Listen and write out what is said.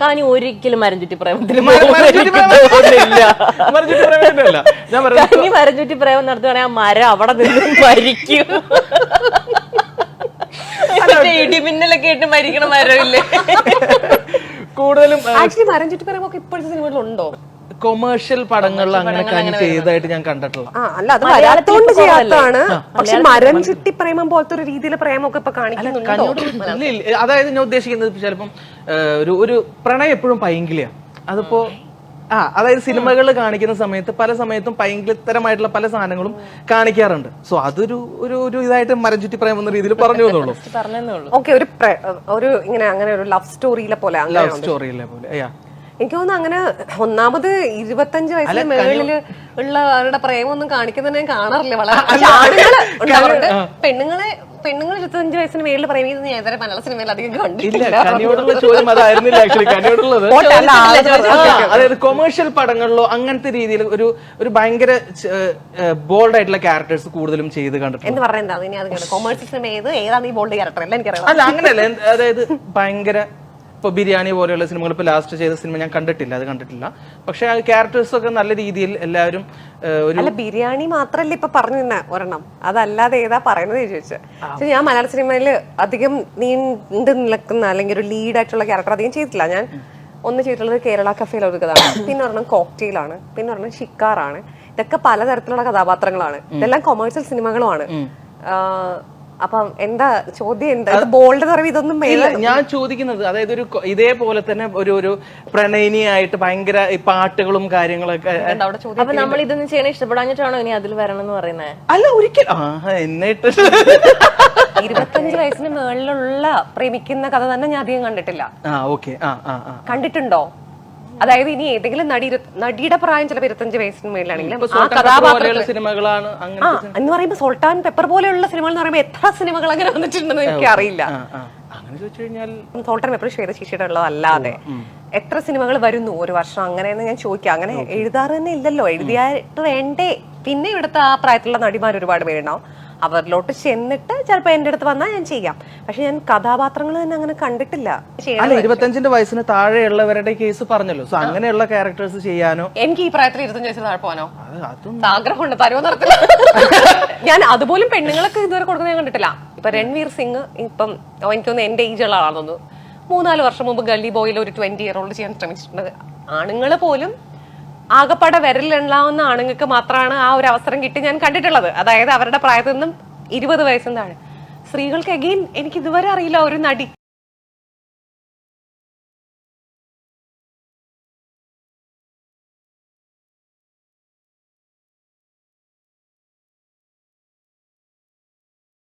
കാനി ഒരിക്കലും മരം ചുറ്റി പ്രേമത്തിന് കാനി മരം ചുറ്റി പ്രേമം നടത്തുകയാണെങ്കിൽ ആ മരം അവിടെ നിന്ന് മരിക്കും. ഇടിമിന്നലൊക്കെ ഇട്ട് മരിക്കണ മരമില്ലേ? കൂടുതലും ആക്ച്വലി മരം ചുറ്റി പ്രേമൊക്കെ ഇപ്പോഴത്തെ സിനിമകളിലുണ്ടോ? കൊമേഴ്ഷ്യൽ പടങ്ങളിൽ അങ്ങനെ ചെയ്തതായിട്ട് ഞാൻ കണ്ടിട്ടുള്ള. അല്ല, അത് മലയാളത്തോണ്ട് ചെയ്യാത്തതാണ്. പക്ഷെ മരം ചുറ്റി പ്രേമം പോലത്തെ ഒരു രീതിയിലെ പ്രേമൊക്കെ ഇപ്പൊ കാണിക്കുന്നുണ്ടോ? അതായത് ഞാൻ ഉദ്ദേശിക്കുന്നത് ചിലപ്പം ഒരു പ്രണയം എപ്പോഴും പൈങ്കിളിയാണ്. അതിപ്പോ അതായത് സിനിമകൾ കാണിക്കുന്ന സമയത്ത് പല സമയത്തും പൈങ്കിളിത്തരമായിട്ടുള്ള പല സാധനങ്ങളും കാണിക്കാറുണ്ട്. സോ അതൊരു ഒരു ഇതായിട്ട് മരം ചുറ്റി പ്രേമം എന്ന രീതിയിൽ പറഞ്ഞു എന്നുള്ളൂ. ഓക്കെ, ഒരു ഇങ്ങനെ അങ്ങനെ ഒരു ലവ് സ്റ്റോറിയിലെ പോലെ എനിക്ക് തോന്നുന്നു. അങ്ങനെ ഒന്നാമത് 25 വയസ്സിന് മേളില് ഉള്ളവരുടെ പ്രേമം ഒന്നും കാണിക്കുന്നത് ഞാൻ കാണാറില്ല. വളരെ പെണ്ണുങ്ങൾ 25 വയസ്സിന് മേളിൽ പ്രേമിക്കുന്നത് ഞാൻ മലയാള സിനിമയിൽ അധികം കണ്ടിട്ടില്ല. അതായത് കൊമേഴ്ഷ്യൽ പടങ്ങളിലോ അങ്ങനത്തെ രീതിയിൽ ഒരു ഭയങ്കര ബോൾഡ് ആയിട്ടുള്ള ക്യാരക്ടേഴ്സ് കൂടുതലും ചെയ്ത് കണ്ടിട്ടുണ്ട്. എന്ന് പറഞ്ഞാൽ എന്താ കൊമേഴ്ഷ്യൽ സിനിമ ഏതാണ് ഈ ബോൾഡ് ക്യാരക്ടർ എല്ലാം എനിക്കറിയാം. അല്ല, അങ്ങനെയല്ല. അതായത് ഭയങ്കര ഇപ്പൊ ബിരിയാണി പോലെയുള്ള സിനിമകൾ ഇപ്പൊ ലാസ്റ്റ് ചെയ്ത സിനിമ ഞാൻ കണ്ടിട്ടില്ല. പക്ഷെ ആ ക്യാരക്ടേഴ്സ് ഒക്കെ നല്ല രീതിയിൽ എല്ലാവരും അല്ല, ബിരിയാണി മാത്രല്ല ഇപ്പൊ പറഞ്ഞു തന്നെ ഒരെണ്ണം, അതല്ലാതെ ഏതാ പറയുന്നത് ചോദിച്ചത്. ഞാൻ മലയാള സിനിമയിൽ അധികം നീണ്ടു നിൽക്കുന്ന അല്ലെങ്കിൽ ഒരു ലീഡായിട്ടുള്ള ക്യാരക്ടർ അധികം ചെയ്തിട്ടില്ല. ഞാൻ ഒന്ന് ചെയ്തിട്ടുള്ളത് കേരള കഫേയിൽ ഒതുക്കതാണ്, പിന്നെ ഒരെണ്ണം കോക്ടെയിലാണ്, പിന്നെ ഒരെണ്ണം ഷിക്കാറാണ്. ഇതൊക്കെ പലതരത്തിലുള്ള കഥാപാത്രങ്ങളാണ്. ഇതെല്ലാം കൊമേഴ്സ്യൽ സിനിമകളുമാണ്. അപ്പം എന്താ ചോദ്യം? എന്താ ബോൾഡ് എന്ന് പറയുമ്പോൾ ഇതൊന്നും ഞാൻ ചോദിക്കുന്നത്, അതായത് ഒരു ഇതേപോലെ തന്നെ ഒരു പ്രണയിനിയായിട്ട് ഭയങ്കര പാട്ടുകളും കാര്യങ്ങളൊക്കെ. അപ്പൊ നമ്മൾ ഇതൊന്നും ചെയ്യണ ഇഷ്ടപ്പെടാഞ്ഞിട്ടാണോ ഇനി അതിൽ വരണം എന്ന് പറയുന്നത്? അല്ല, ഒരിക്കലും. എന്നിട്ട് 25 വയസ്സിന് മേളിലുള്ള പ്രേമിക്കുന്ന കഥ തന്നെ ഞാൻ അധികം കണ്ടിട്ടില്ല. കണ്ടിട്ടുണ്ടോ? അതായത് ഇനി ഏതെങ്കിലും നടിയുടെ പ്രായം ചിലപ്പോൾ 25 വയസ്സിന് മേളിലാണെങ്കിലും ആ കഥാപാത്രം സിനിമകളാണ് എന്ന് പറയുമ്പോൾ സോൾട്ടാൻ പെപ്പർ പോലെയുള്ള സിനിമകൾ എന്ന് പറയുമ്പോൾ എത്ര സിനിമകൾ അങ്ങനെ വന്നിട്ടുണ്ടെന്ന് എനിക്ക് അറിയില്ല. സോൾട്ടാൻ പെപ്പർ ശ്വേതശിശിയുടെ ഉള്ളതല്ലാതെ എത്ര സിനിമകൾ വരുന്നു ഒരു വർഷം അങ്ങനെയെന്ന് ഞാൻ ചോദിക്കാം. അങ്ങനെ എഴുതാറ് തന്നെ ഇല്ലല്ലോ, എഴുതിയായിട്ട് വേണ്ടേ? പിന്നെ ഇവിടുത്തെ ആ പ്രായത്തിലുള്ള നടിമാർ ഒരുപാട് പേരുണ്ടാവും. അവരിലോട്ട് ചെന്നിട്ട് ചിലപ്പോ എന്റെ അടുത്ത് വന്നാൽ ഞാൻ ചെയ്യാം. പക്ഷെ ഞാൻ കഥാപാത്രങ്ങൾ തന്നെ അങ്ങനെ കണ്ടിട്ടില്ല. 25 വയസ്സിന് താഴെയുള്ളവരുടെ കേസ് പറഞ്ഞല്ലോ. സോ അങ്ങനെയുള്ള ക്യാരക്ടേഴ്സ് ചെയ്യാനോ എനിക്ക് ഈ പ്രായത്തിൽ 25 വയസ്സിന് താഴെ പോകാനോ ആഗ്രഹമുണ്ട്. തരുമോ നടത്തില്ല. ഞാൻ അതുപോലും പെണ്ണുങ്ങളൊക്കെ ഇതുവരെ കൊടുക്കുന്നത് ഞാൻ കണ്ടിട്ടില്ല. ഇപ്പൊ രൺവീർ സിംഗ് ഇപ്പം എനിക്കൊന്ന് എന്റെ ഏജുള്ള ആളാണെന്ന് 3-4 വർഷം മുമ്പ് ഗല്ലി ബോയിൽ ഒരു 20 ഇയർ ഓൾഡ് ചെയ്യാൻ ശ്രമിച്ചിട്ടുണ്ട്. ആണുങ്ങൾ പോലും ആകപ്പാടെ വിരലിലുണ്ടാവുന്ന ആണുങ്ങൾക്ക് മാത്രമാണ് ആ ഒരു അവസരം കിട്ടി ഞാൻ കണ്ടിട്ടുള്ളത്. അതായത് അവരുടെ പ്രായത്തിൽ നിന്നും 20 വയസ്സിന് താഴെ. സ്ത്രീകൾക്ക് അഗെയിൻ എനിക്ക് ഇതുവരെ അറിയില്ല ഒരു നടി